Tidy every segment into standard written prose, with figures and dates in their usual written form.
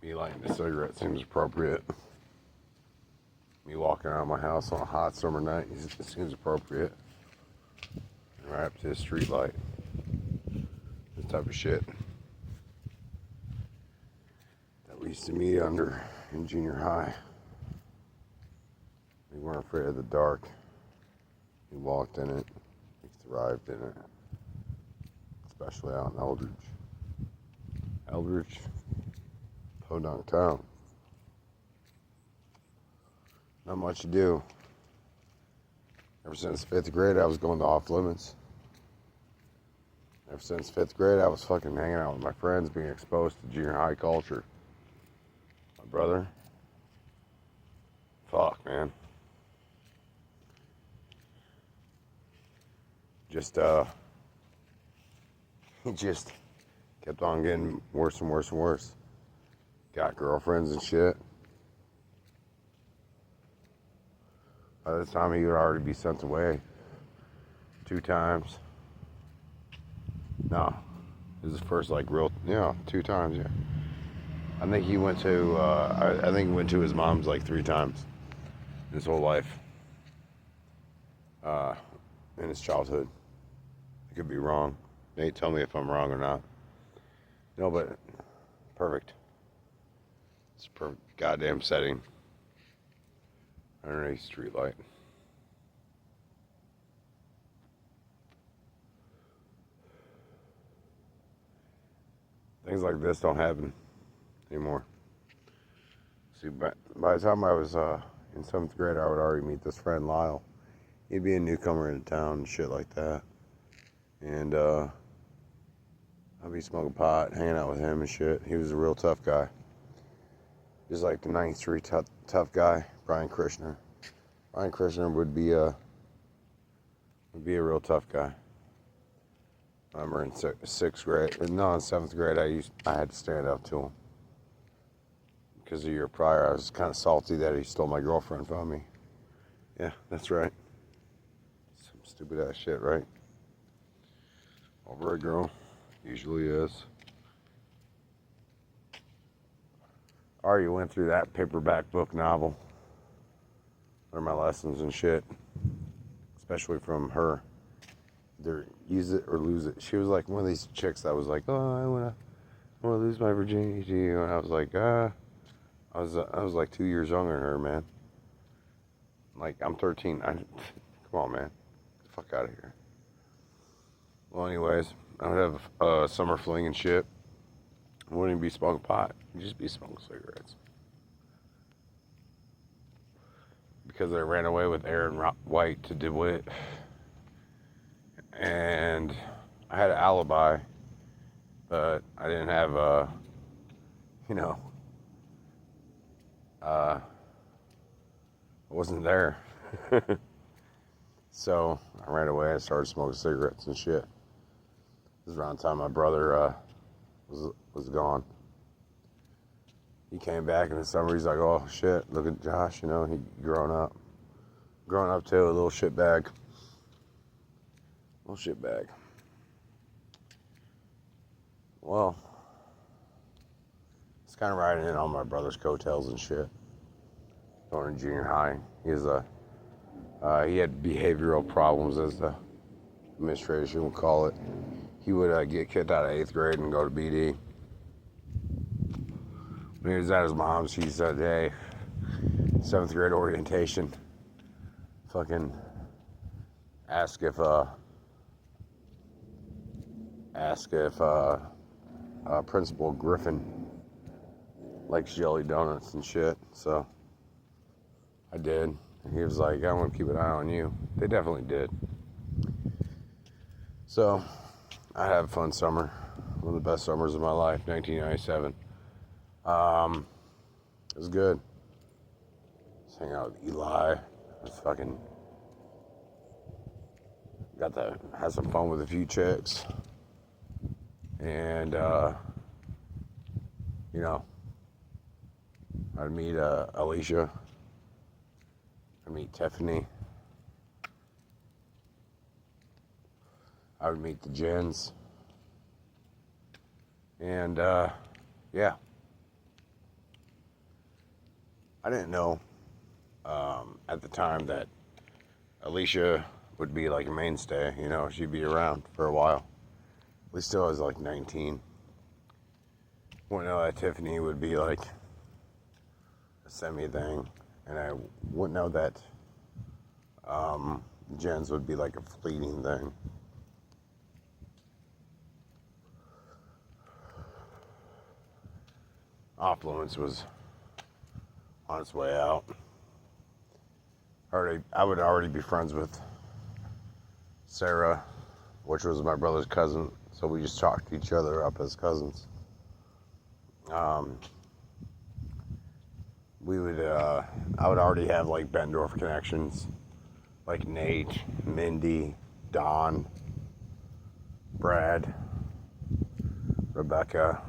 Me lighting a cigarette seems appropriate. Me walking out of my house on a hot summer night, it seems appropriate. Right up to the street light. This type of shit that we used to meet under in junior high. We weren't afraid of the dark. We walked in it. We thrived in it. Especially out in Eldridge. Eldridge, podunk town. Not much to do. Ever since 5th grade, I was going to off limits. Ever since 5th grade, I was fucking hanging out with my friends, being exposed to junior high culture. My brother. Fuck, man. He just kept on getting worse and worse and worse. Got girlfriends and shit. By this time, he would already be sent away 2 times. No, it was the first like real, 2 times, yeah. I think he went to, I think he went to his mom's like 3 times in his whole life. In his childhood. I could be wrong. Nate, tell me if I'm wrong or not. No, but perfect. It's a perfect goddamn setting. Underneath street light. Things like this don't happen anymore. See, by the time I was in 7th grade, I would already meet this friend, Lyle. He'd be a newcomer in town and shit like that. And I'd be smoking pot, hanging out with him and shit. He was a real tough guy. Just like the 9th Street tough guy, Brian Krishner. Brian Krishner would be a real tough guy. I remember in 6th grade, no, in 7th grade, I had to stand up to him. Because the year prior, I was kind of salty that he stole my girlfriend from me. Yeah, that's right. Some stupid ass shit, right? Over a girl, usually is. I already went through that paperback book novel. Learned my lessons and shit. Especially from her. Either use it or lose it. She was like one of these chicks that was like, oh, I wanna lose my virginity to you. And I was like, I was like 2 years younger than her, man. Like, I'm 13. Come on, man. Get the fuck out of here. Well, anyways, I would have a summer fling and shit. I wouldn't even be smoking pot. I'd just be smoking cigarettes. Because I ran away with Aaron White to DeWitt. And I had an alibi. But I didn't have I wasn't there. So I ran away and started smoking cigarettes and shit. This is around the time my brother was gone. He came back in the summer. He's like, oh shit, look at Josh, he growing up too, a little shit bag. Well, it's kind of riding in on my brother's coattails and shit. Going to junior high, he had behavioral problems, as the administration would call it. He would get kicked out of 8th grade and go to BD. When he was at his mom's, he said, hey, 7th grade orientation, fucking ask if Principal Griffin likes jelly donuts and shit. So I did. And he was like, I want to keep an eye on you. They definitely did. So I had a fun summer. One of the best summers of my life, 1997. It was good. Just hang out with Eli. Just fucking got to have some fun with a few chicks. And, I'd meet Alicia. I'd meet Tiffany. I would meet the Jens. And, yeah. I didn't know at the time that Alicia would be like a mainstay. You know, she'd be around for a while. At least till I was like 19. Wouldn't know that Tiffany would be like a semi thing, and I wouldn't know that Jen's would be like a fleeting thing. Affluence was on its way out. I would already be friends with Sarah, which was my brother's cousin, so we just talked each other up as cousins. I would already have like Bendorf connections, like Nate, Mindy, Don, Brad, Rebecca,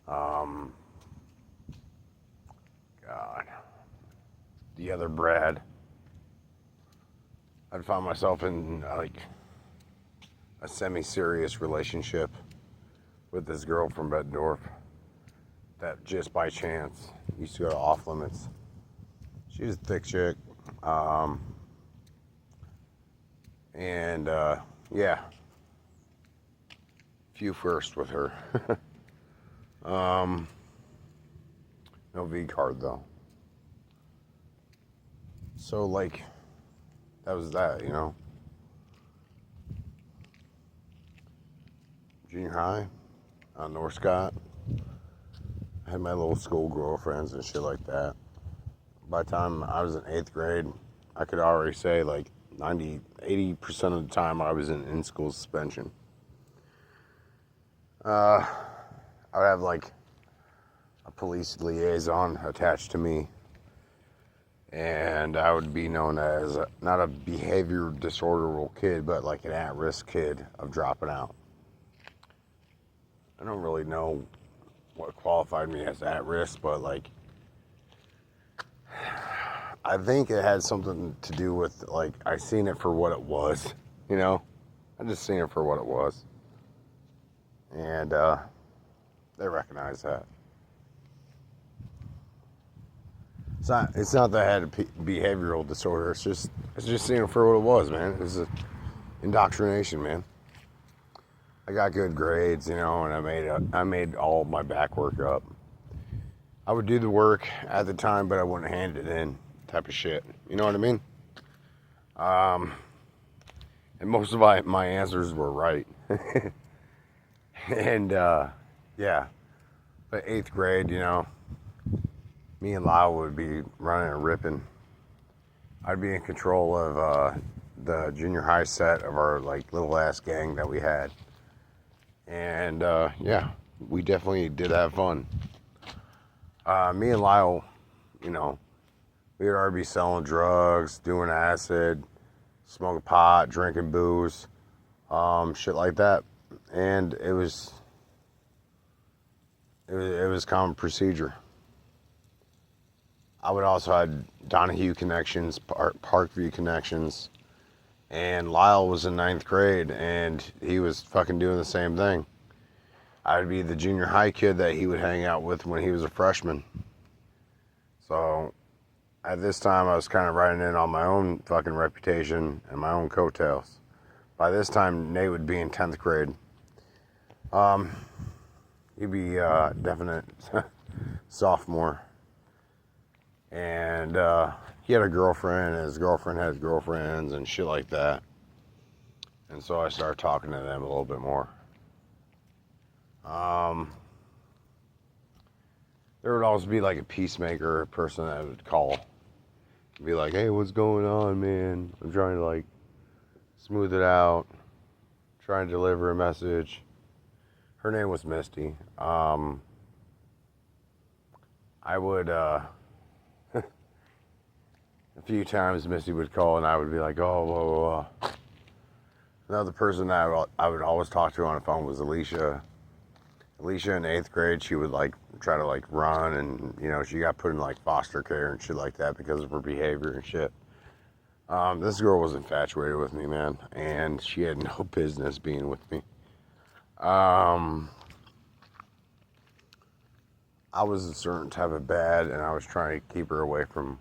God, the other Brad. I'd find myself in like a semi-serious relationship with this girl from Bettendorf that just by chance used to go to Off Limits. She was a thick chick. Yeah, few firsts with her. No V card though. So like, that was that, you know. Junior high, North Scott. I had my little school girlfriends and shit like that. By the time I was in 8th grade, I could already say like 80% of the time I was in school suspension. I would have like a police liaison attached to me, and I would be known as not a behavior disorderable kid, but like an at-risk kid of dropping out. I don't really know what qualified me as at risk, but like, I think it had something to do with like, I seen it for what it was, you know? I just seen it for what it was. And they recognize that. It's not that I had a behavioral disorder. It's just seeing it for what it was, man. It was an indoctrination, man. I got good grades, you know, and I made all of my back work up. I would do the work at the time, but I wouldn't hand it in, type of shit. You know what I mean? And most of my answers were right. And yeah, but 8th grade, you know, me and Lyle would be running and ripping. I'd be in control of the junior high set of our like little ass gang that we had. And yeah, we definitely did have fun. Me and Lyle, you know, we would already be selling drugs, doing acid, smoking pot, drinking booze, shit like that. And it was common procedure. I would also have Donahue connections, Parkview connections. And Lyle was in 9th grade, and he was fucking doing the same thing. I would be the junior high kid that he would hang out with when he was a freshman. So, at this time, I was kind of riding in on my own fucking reputation and my own coattails. By this time, Nate would be in 10th grade. He'd be definite sophomore. And he had a girlfriend, and his girlfriend had girlfriends and shit like that. And so I started talking to them a little bit more. There would always be like a peacemaker, a person that would call. Be like, hey, what's going on, man? I'm trying to like smooth it out. Trying to deliver a message. Her name was Misty. I would, a few times Misty would call and I would be like, oh, whoa, whoa, whoa. Another person that I would always talk to on the phone was Alicia. Alicia in 8th grade, she would like try to like run, and you know, she got put in like foster care and shit like that because of her behavior and shit. This girl was infatuated with me, man, and she had no business being with me. I I was a certain type of bad, and I was trying to keep her away from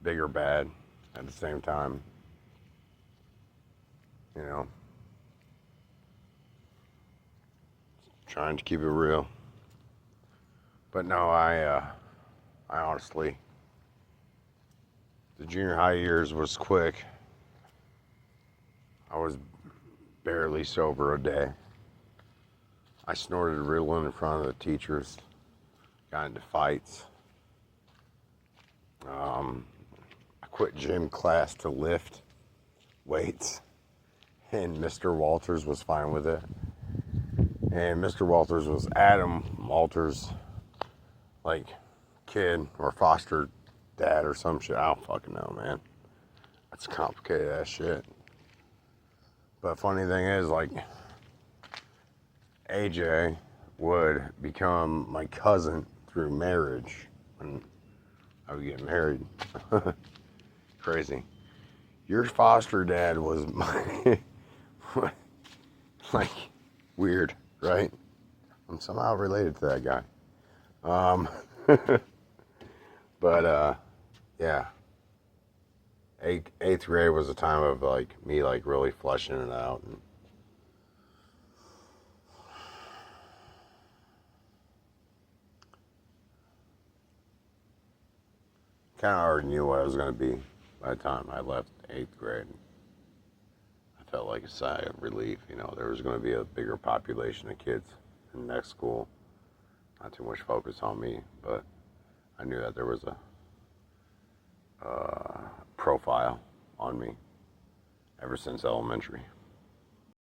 bigger bad at the same time. You know, trying to keep it real. But no, I honestly, the junior high years was quick. I was barely sober a day. I snorted Ritalin in front of the teachers. Got into fights. I quit gym class to lift weights, and Mr. Walters was fine with it. And Mr. Walters was Adam Walters' like kid or foster dad or some shit. I don't fucking know, man. That's complicated ass shit. But funny thing is, like, AJ would become my cousin through marriage when I would get married. Crazy. Your foster dad was my like weird, right? I'm somehow related to that guy. But yeah. Eighth grade was a time of like me like really fleshing it out, and kind of already knew what I was going to be by the time I left 8th grade. I felt like a sigh of relief. You know, there was going to be a bigger population of kids in the next school. Not too much focus on me, but I knew that there was a profile on me ever since elementary.